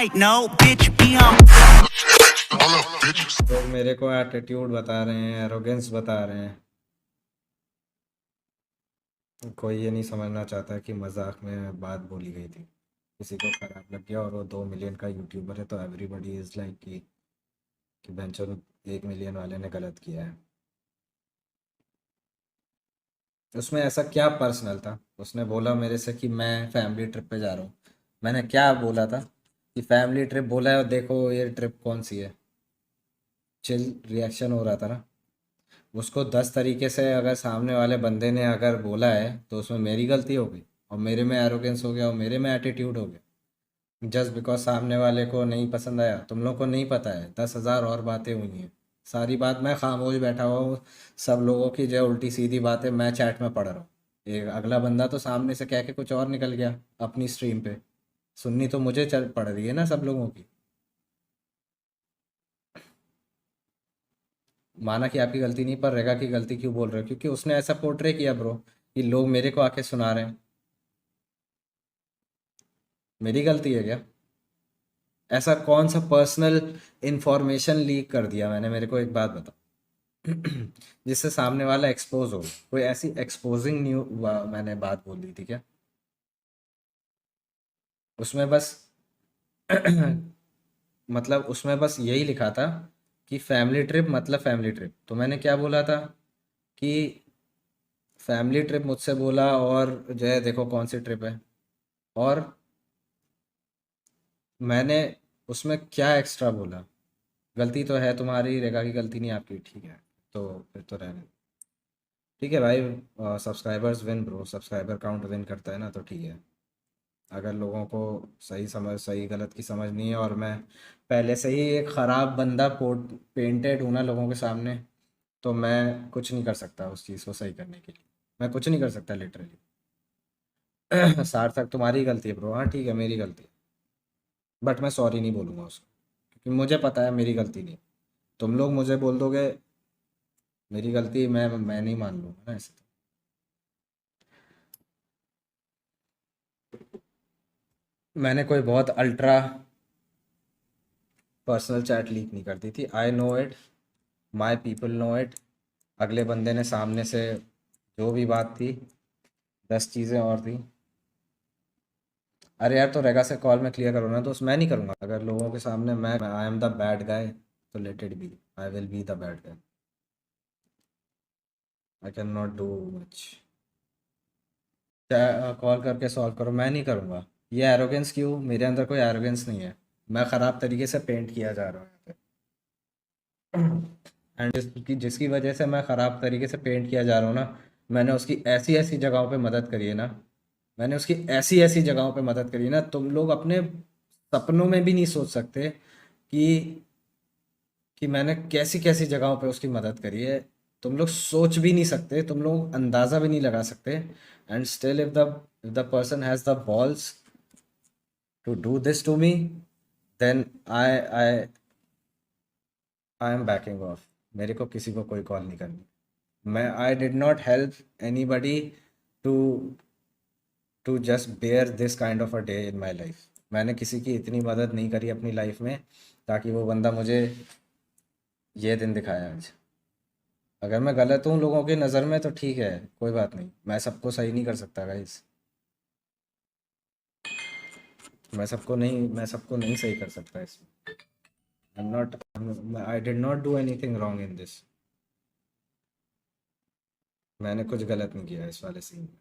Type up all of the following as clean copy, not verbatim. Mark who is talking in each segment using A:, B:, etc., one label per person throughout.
A: mic, no, bitch, be on.
B: लोग मेरे को एटीट्यूड बता रहे हैं, एरोगेंस बता रहे हैं। कोई ये नहीं समझना चाहता कि मजाक में बात बोली गई थी, किसी को खराब लग गया और वो 2 मिलियन का यूट्यूबर है तो एवरीबॉडी इज लाइक कि बेंचो 1 मिलियन वाले ने गलत किया है। उसमें ऐसा क्या पर्सनल था? उसने बोला मेरे से कि मैं फैमिली ट्रिप पे जा रहा हूँ। मैंने क्या बोला था कि फैमिली ट्रिप बोला है और देखो ये ट्रिप कौन सी है। चिल रिएक्शन हो रहा था ना। उसको 10 तरीके से अगर सामने वाले बंदे ने अगर बोला है तो उसमें मेरी गलती हो गई और मेरे में एरोगेंस हो गया और मेरे में एटीट्यूड हो गया। जस्ट बिकॉज सामने वाले को नहीं पसंद आया। तुम लोग को नहीं पता है 10,000 और बातें हुई हैं। सारी बात मैं खामोश बैठा हुआ हूँ। सब लोगों की जो उल्टी सीधी बातें मैं चैट में पढ़ रहा हूँ। एक अगला बंदा तो सामने से कह के कुछ और निकल गया अपनी स्ट्रीम पे। सुननी तो मुझे चल पड़ रही है ना सब लोगों की। माना कि आपकी गलती नहीं, पर रेगा की गलती क्यों बोल रहे हो? क्योंकि उसने ऐसा पोर्ट्रे किया ब्रो कि लोग मेरे को आके सुना रहे हैं। मेरी गलती है क्या? ऐसा कौन सा पर्सनल इंफॉर्मेशन लीक कर दिया मैंने? मेरे को एक बात बताओ। जिससे सामने वाला एक्सपोज हो। कोई ऐसी एक्सपोजिंग न्यू मैंने बात बोल दी थी क्या? उसमें बस मतलब उसमें बस यही लिखा था कि फैमिली ट्रिप मतलब फैमिली ट्रिप। तो मैंने क्या बोला था कि फैमिली ट्रिप मुझसे बोला और जो है देखो कौन सी ट्रिप है। और मैंने उसमें क्या एक्स्ट्रा बोला? गलती तो है तुम्हारी, रेखा की गलती नहीं आपकी, ठीक है। तो फिर तो रहने दो। ठीक है भाई, subscribers win bro, subscriber count win करता है ना, तो ठीक है। अगर लोगों को सही गलत की समझ नहीं है और मैं पहले से ही एक ख़राब बंदा पोर्ट पेंटेड हूँ ना लोगों के सामने, तो मैं कुछ नहीं कर सकता उस चीज़ को सही करने के लिए। मैं कुछ नहीं कर सकता लिटरली। सार्थक तुम्हारी गलती है ब्रो, हाँ ठीक है मेरी गलती है। बट मैं सॉरी नहीं बोलूँगा उसको, क्योंकि मुझे पता है मेरी गलती नहीं। तुम लोग मुझे बोल दोगे मेरी गलती, मैं नहीं मान लूँगा ना ऐसे तो। मैंने कोई बहुत अल्ट्रा पर्सनल चैट लीक नहीं कर दी थी। I know it, my people know it. अगले बंदे ने सामने से जो भी बात थी, 10 चीज़ें और थी। अरे यार तो रेगा से कॉल में क्लियर करो ना, तो मैं नहीं करूँगा। अगर लोगों के सामने मैं I am the bad guy, तो let it be, I will be the bad guy. I can not do much. Call करके सॉल्व करो, मैं नहीं करूँगा। ये एरोगेंस क्यों? मेरे अंदर कोई एरोगेंस नहीं है। मैं ख़राब तरीके से पेंट किया जा रहा हूँ यहाँ पे। एंड जिसकी वजह से मैं ख़राब तरीके से पेंट किया जा रहा हूँ ना, मैंने उसकी ऐसी ऐसी जगहों पे मदद करी है ना। मैंने उसकी ऐसी ऐसी जगहों पे मदद करी है ना, तुम लोग अपने सपनों में भी नहीं सोच सकते कि मैंने कैसी कैसी जगहों पे उसकी मदद करी है। तुम लोग सोच भी नहीं सकते, तुम लोग अंदाज़ा भी नहीं लगा सकते। And still if the person has the balls to do this to me, then I I am backing off. मेरे को किसी को कोई कॉल नहीं करनी। मैं I did not help anybody to to just bear this kind of a day in my life. मैंने किसी की इतनी मदद नहीं करी अपनी लाइफ में ताकि वो बंदा मुझे ये दिन दिखाया आज। अगर मैं गलत हूँ लोगों की नज़र में तो ठीक है, कोई बात नहीं। मैं सबको सही नहीं कर सकता गाइस। मैं सबको नहीं सही कर सकता इसमें। आई am not, I did not do anything wrong in this. मैंने कुछ गलत नहीं किया इस वाले सीन में।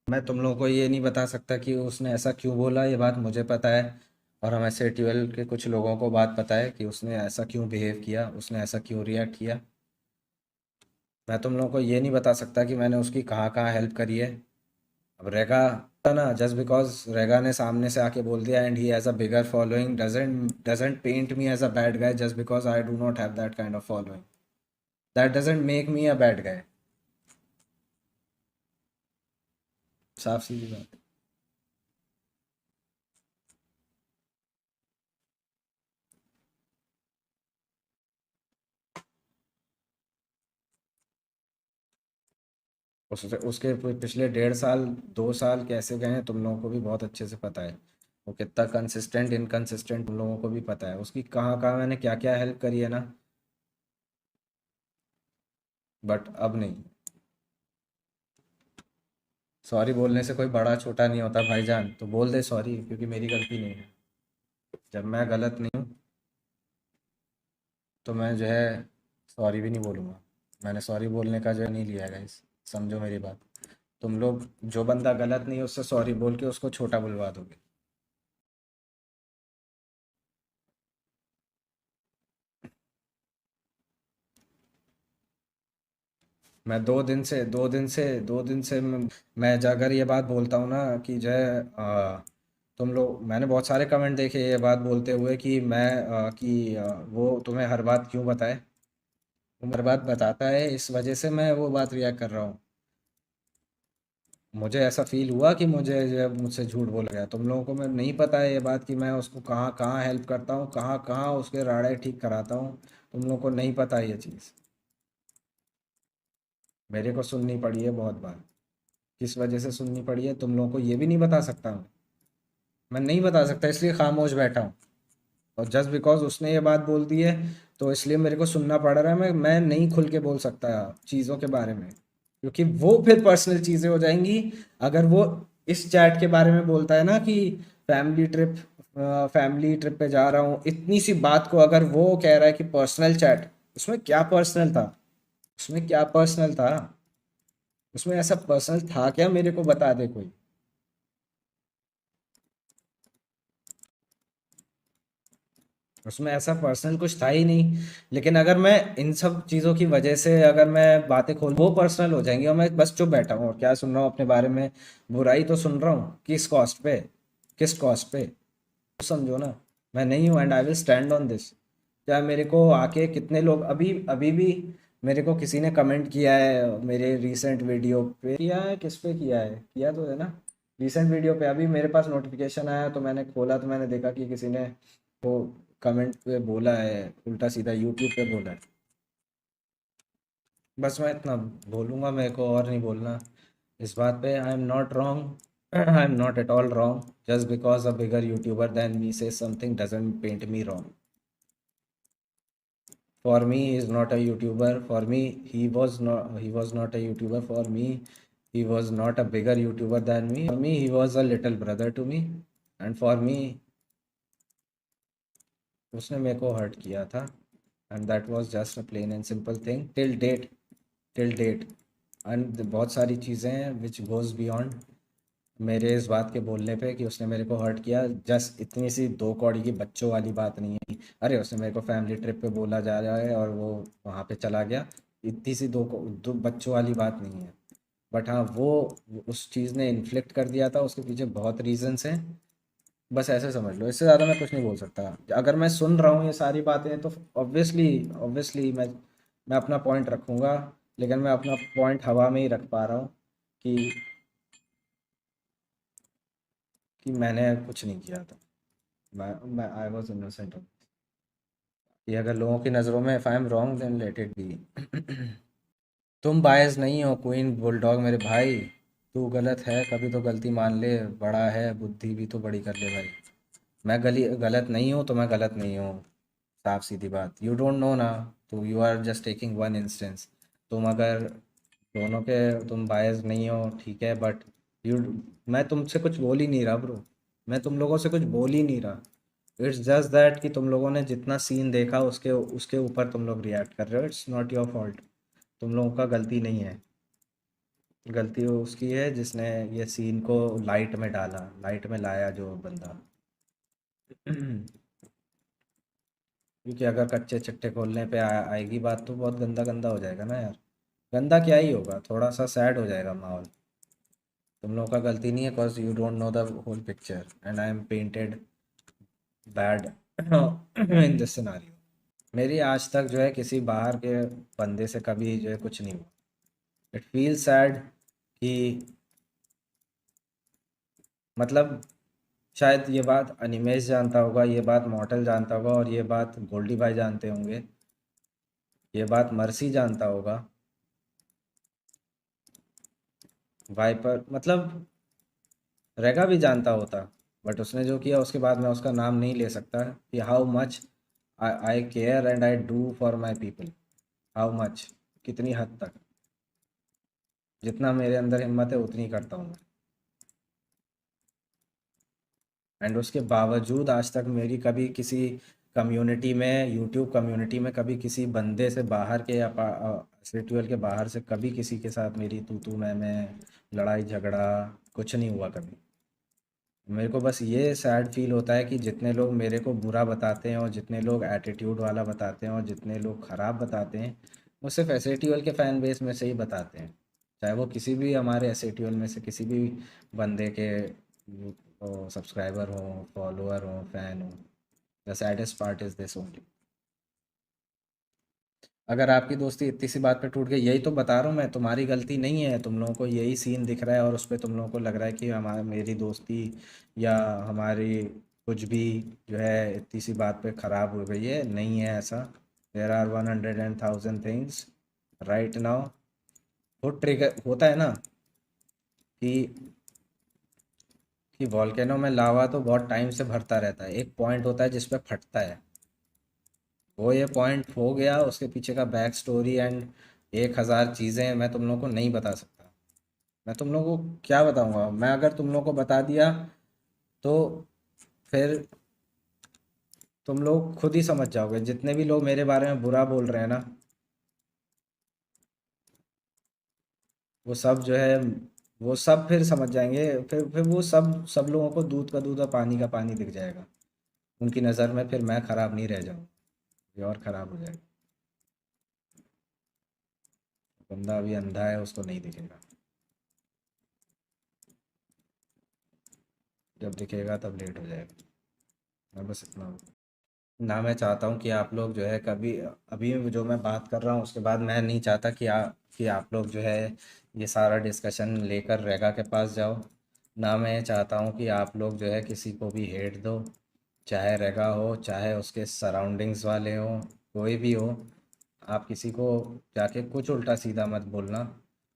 B: मैं तुम लोगों को ये नहीं बता सकता कि उसने ऐसा क्यों बोला, ये बात मुझे पता है। और हम ऐसे 12 के कुछ लोगों को बात पता है कि उसने ऐसा क्यों बिहेव किया, उसने ऐसा क्यों रिएक्ट किया। मैं तुम लोगों को ये नहीं बता सकता कि मैंने उसकी कहाँ कहाँ हेल्प करी है। अब रेगा ना, जस्ट बिकॉज रेगा ने सामने से आके बोल दिया and he has a bigger following doesn't paint me as a bad guy just because I do not have that kind of following. That doesn't make me a bad guy. साफ सीधी बात है। उसके पिछले 1.5 साल 2 साल कैसे गए हैं तुम लोगों को भी बहुत अच्छे से पता है। वो कितना कंसिस्टेंट इनकंसिस्टेंट उन लोगों को भी पता है, उसकी कहाँ कहाँ मैंने क्या क्या हेल्प करी है ना। बट अब नहीं। सॉरी बोलने से कोई बड़ा छोटा नहीं होता भाईजान, तो बोल दे सॉरी, क्योंकि मेरी गलती नहीं है। जब मैं गलत नहीं हूँ तो मैं जो है सॉरी भी नहीं बोलूँगा। मैंने सॉरी बोलने का जो है नहीं लिया है गाइस। समझो मेरी बात। तुम लोग जो बंदा गलत नहीं है उससे सॉरी बोल के उसको छोटा बुलवा दोगे। मैं 2 दिन से मैं अगर ये बात बोलता हूँ ना कि जो है तुम लोग, मैंने बहुत सारे कमेंट देखे ये बात बोलते हुए कि वो तुम्हें हर बात क्यों बताए। वो हर बात बताता है, इस वजह से मैं वो बात रिएक्ट कर रहा हूँ। मुझे ऐसा फील हुआ कि मुझे जो है मुझसे झूठ बोला गया। तुम लोगों को मैं नहीं पता है ये बात कि मैं उसको कहाँ कहाँ हेल्प करता हूँ, कहाँ कहाँ उसके राड़े ठीक कराता हूँ। तुम लोगों को नहीं पता है ये चीज़। मेरे को सुननी पड़ी है बहुत बार। किस वजह से सुननी पड़ी है तुम लोगों को ये भी नहीं बता सकता मैं नहीं बता सकता, इसलिए खामोश बैठा हूँ। और जस्ट बिकॉज उसने ये बात बोल दी है तो इसलिए मेरे को सुनना पड़ रहा है। मैं नहीं खुल के बोल सकता चीज़ों के बारे में, क्योंकि वो फिर पर्सनल चीज़ें हो जाएंगी। अगर वो इस चैट के बारे में बोलता है ना कि फैमिली ट्रिप फैमिली ट्रिप पे जा रहा हूँ, इतनी सी बात को अगर वो कह रहा है कि पर्सनल चैट, उसमें क्या पर्सनल था? उसमें क्या पर्सनल था? उसमें ऐसा पर्सनल था क्या, मेरे को बता दे कोई। उसमें ऐसा पर्सनल कुछ था ही नहीं। लेकिन अगर मैं इन सब चीज़ों की वजह से अगर मैं बातें खोल, वो पर्सनल हो जाएंगी और मैं बस चुप बैठा हूँ और क्या सुन रहा हूँ अपने बारे में। बुराई तो सुन रहा हूँ, किस कॉस्ट पे? किस कॉस्ट पे? तो समझो ना। मैं नहीं हूँ, and I will stand on this. क्या मेरे को आके कितने लोग अभी अभी भी मेरे को किसी ने कमेंट किया है मेरे रीसेंट वीडियो पे, किया है किस पे किया है, किया तो है ना। रीसेंट वीडियो पे अभी मेरे पास नोटिफिकेशन आया तो मैंने खोला तो मैंने देखा कि किसी ने वो कमेंट पे बोला है, उल्टा सीधा यूट्यूब पे बोला है। बस मैं इतना बोलूँगा, मेरे को और नहीं बोलना इस बात पे। I am not wrong, I am not at all wrong. Just because a bigger YouTuber than me से something doesn't paint me wrong. For me, he is not a YouTuber. For me, he was not a YouTuber. For me, he was not a bigger YouTuber than me. For me, he was a little brother to me. And for me, उसने मेरे को hurt किया था। And that was just a plain and simple thing till date. Till date. And बहुत सारी चीज़ें हैं विच goes beyond मेरे इस बात के बोलने पे कि उसने मेरे को हर्ट किया। जस्ट इतनी सी दो कौड़ी की बच्चों वाली बात नहीं है। अरे उसने मेरे को फैमिली ट्रिप पे बोला जा रहा है और वो वहाँ पे चला गया। इतनी सी दो बच्चों वाली बात नहीं है। बट हाँ, वो उस चीज़ ने इन्फ्लिक्ट कर दिया था, उसके पीछे बहुत रीजंस हैं। बस ऐसे समझ लो, इससे ज़्यादा मैं कुछ नहीं बोल सकता। अगर मैं सुन रहा हूँ ये सारी बातें तो ऑब्वियसली ऑब्वियसली मैं अपना पॉइंट रखूँगा। लेकिन मैं अपना पॉइंट हवा में ही रख पा रहा हूँ कि मैंने कुछ नहीं किया था। मैं आई वॉज इनोसेंट। ये अगर लोगों की नज़रों में if I am wrong then let it be. तुम बायस नहीं हो क्वीन बुलडॉग मेरे भाई। तू गलत है, कभी तो गलती मान ले। बड़ा है, बुद्धि भी तो बड़ी कर ले भाई। मैं गलत नहीं हूँ तो मैं गलत नहीं हूँ। साफ सीधी बात, यू डोंट नो ना। तो you are just taking one instance. तुम अगर दोनों के तुम बायस नहीं हो ठीक है, बट यू मैं तुमसे कुछ बोल ही नहीं रहा ब्रो। मैं तुम लोगों से कुछ बोल ही नहीं रहा। इट्स जस्ट दैट कि तुम लोगों ने जितना सीन देखा उसके उसके ऊपर तुम लोग रिएक्ट कर रहे हो। It's not your fault. तुम लोगों का गलती नहीं है। गलती वो उसकी है जिसने ये सीन को लाइट में डाला, लाइट में लाया जो बंदा। क्योंकि अगर कच्चे चिट्टे खोलने पे आएगी बात तो बहुत गंदा गंदा हो जाएगा ना यार। गंदा क्या ही होगा, थोड़ा सा सैड हो जाएगा माहौल। तुम लोगों का गलती नहीं है, because you don't know the whole picture and I am painted bad in this scenario. मेरी आज तक जो है किसी बाहर के बंदे से कभी जो है कुछ नहीं हुआ। इट फील सैड कि मतलब शायद ये बात अनिमेश जानता होगा, ये बात मॉर्टल जानता होगा और ये बात गोल्डी भाई जानते होंगे, ये बात मर्सी जानता होगा, वाइपर मतलब रेगा भी जानता होता। बट उसने जो किया उसके बाद मैं उसका नाम नहीं ले सकता कि how much I care and I do for my people. How much, कितनी हद तक, जितना मेरे अंदर हिम्मत है उतनी करता हूँ मैं। एंड उसके बावजूद आज तक मेरी कभी किसी कम्युनिटी में, यूट्यूब कम्युनिटी में, कभी किसी बंदे से बाहर के या स्पिरिचुअल के बाहर से कभी किसी के साथ मेरी तू मैं लड़ाई झगड़ा कुछ नहीं हुआ कभी। मेरे को बस ये सैड फील होता है कि जितने लोग मेरे को बुरा बताते हैं और जितने लोग एटीट्यूड वाला बताते हैं और जितने लोग ख़राब बताते हैं, वो सिर्फ एस के फ़ैन बेस में से ही बताते हैं। चाहे वो किसी भी हमारे एस में से किसी भी बंदे के सब्सक्राइबर हों, फॉलोअर हों, फ़ैन हों। The saddest part is this only. अगर आपकी दोस्ती इतनी सी बात पे टूट गई, यही तो बता रहा हूँ मैं, तुम्हारी गलती नहीं है। तुम लोगों को यही सीन दिख रहा है और उस पे तुम लोगों को लग रहा है कि हमारा मेरी दोस्ती या हमारी कुछ भी जो है इतनी सी बात पे ख़राब हो गई है। नहीं है ऐसा। There are 100,000 things right now. वो ट्रिगर होता है ना कि वॉल्केनो में लावा तो बहुत टाइम से भरता रहता है, एक पॉइंट होता है जिस पे फटता है। वो ये पॉइंट हो गया, उसके पीछे का बैक स्टोरी एंड 1,000 चीज़ें मैं तुम लोगों को नहीं बता सकता। मैं तुम लोगों को क्या बताऊंगा? मैं अगर तुम लोगों को बता दिया तो फिर तुम लोग खुद ही समझ जाओगे। जितने भी लोग मेरे बारे में बुरा बोल रहे हैं ना, वो सब जो है, वो सब फिर समझ जाएंगे। फिर वो सब सब लोगों को दूध का दूध और पानी का पानी दिख जाएगा। उनकी नज़र में फिर मैं ख़राब नहीं रह जाऊँ, ये और ख़राब हो जाएगा। बंदा अभी अंधा है, उसको नहीं दिखेगा। जब दिखेगा तब लेट हो जाएगा। मैं बस इतना ना, मैं चाहता हूँ कि आप लोग जो है कभी, अभी जो मैं बात कर रहा हूँ उसके बाद मैं नहीं चाहता कि आप लोग जो है ये सारा डिस्कशन लेकर रेगा के पास जाओ। ना मैं चाहता हूँ कि आप लोग जो है किसी को भी हेट दो, चाहे रेगा हो चाहे उसके सराउंडिंग्स वाले हो, कोई भी हो। आप किसी को जाके कुछ उल्टा सीधा मत बोलना।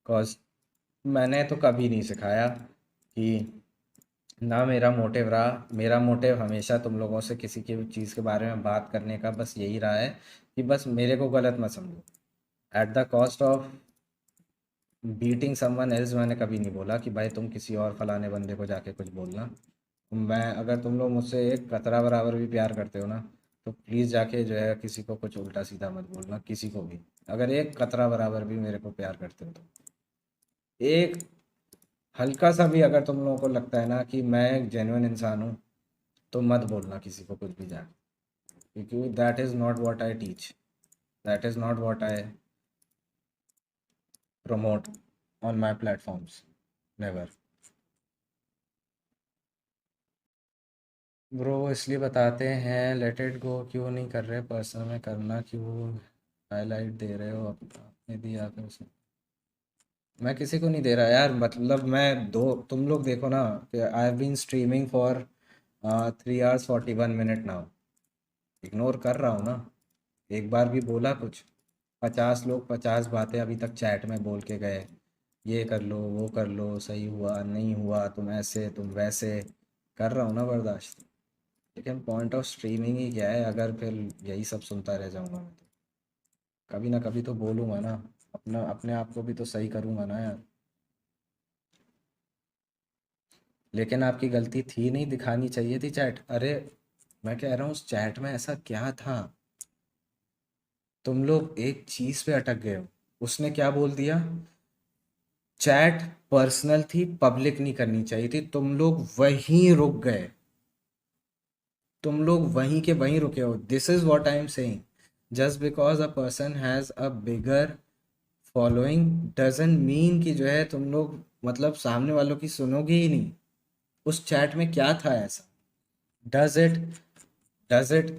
B: कॉज मैंने तो कभी नहीं सिखाया कि, ना मेरा मोटिव रहा। मेरा मोटिव हमेशा तुम लोगों से किसी की चीज़ के बारे में बात करने का बस यही रहा है कि बस मेरे को गलत मत समझो। At the cost of beating someone else मैंने कभी नहीं बोला कि भाई तुम किसी और फलाने बंदे को जाके कुछ बोलना। मैं, अगर तुम लोग मुझसे एक कतरा बराबर भी प्यार करते हो ना, तो प्लीज़ जाके जो है किसी को कुछ उल्टा सीधा मत बोलना, किसी को भी। अगर एक कतरा बराबर भी मेरे को प्यार करते हो तो एक हल्का सा भी अगर तुम लोगों को लगता है ना कि मैं एक जेन्युइन इंसान हूँ, तो मत बोलना किसी को कुछ भी जाके। क्योंकि that is not what I teach, that is not what I promote on my platforms. Never. Bro इसलिए बताते हैं लेट इट गो क्यों नहीं कर रहे, पर्सनल में करना क्यों हाईलाइट दे रहे हो अपने दिया फिर उसमें। मैं किसी को नहीं दे रहा यार, मतलब मैं दो, तुम लोग देखो ना कि I have been streaming for 3 hours 41 minutes now. Ignore कर रहा हूँ ना? एक बार भी बोला कुछ? 50 लोग 50 बातें अभी तक चैट में बोल के गए, ये कर लो वो कर लो, सही हुआ नहीं हुआ, तुम ऐसे तुम वैसे। कर रहा हूँ ना बर्दाश्त। लेकिन पॉइंट ऑफ स्ट्रीमिंग ही क्या है अगर फिर यही सब सुनता रह जाऊंगा मैं तो? कभी ना कभी तो बोलूंगा ना, अपना अपने आप को भी तो सही करूंगा ना यार। लेकिन आपकी गलती थी नहीं, दिखानी चाहिए थी चैट। अरे मैं कह रहा हूँ उस चैट में ऐसा क्या था? तुम लोग एक चीज पे अटक गए हो। उसने क्या बोल दिया? चैट पर्सनल थी, पब्लिक नहीं करनी चाहिए थी। तुम लोग वहीं रुक गए, तुम लोग वहीं के वहीं रुके हो। This is what I am saying. Just because a person has a bigger following doesn't mean कि जो है तुम लोग मतलब सामने वालों की सुनोगे ही नहीं। उस चैट में क्या था ऐसा? Does it does it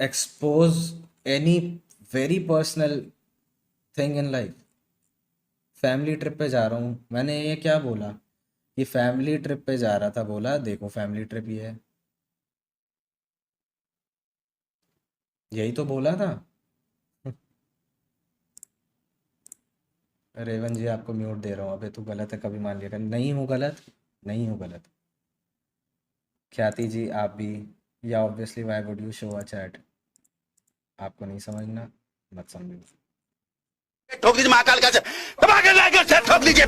B: expose any very personal thing in life? Family trip पे जा रहा हूँ, मैंने ये क्या बोला कि फैमिली ट्रिप पे जा रहा था? बोला देखो फैमिली ट्रिप ही है, यही तो बोला था। रेवन जी आपको म्यूट दे रहा हूँ, अबे तू गलत है कभी मान लिया कर, नहीं हूँ गलत, नहीं हूँ गलत। ख्याति जी आप भी, या obviously why would you show a chat, आपको नहीं समझना, मत समझो।
A: ठोक दीजिए महाकाल का, दबा के लाकर ठोक दीजिए।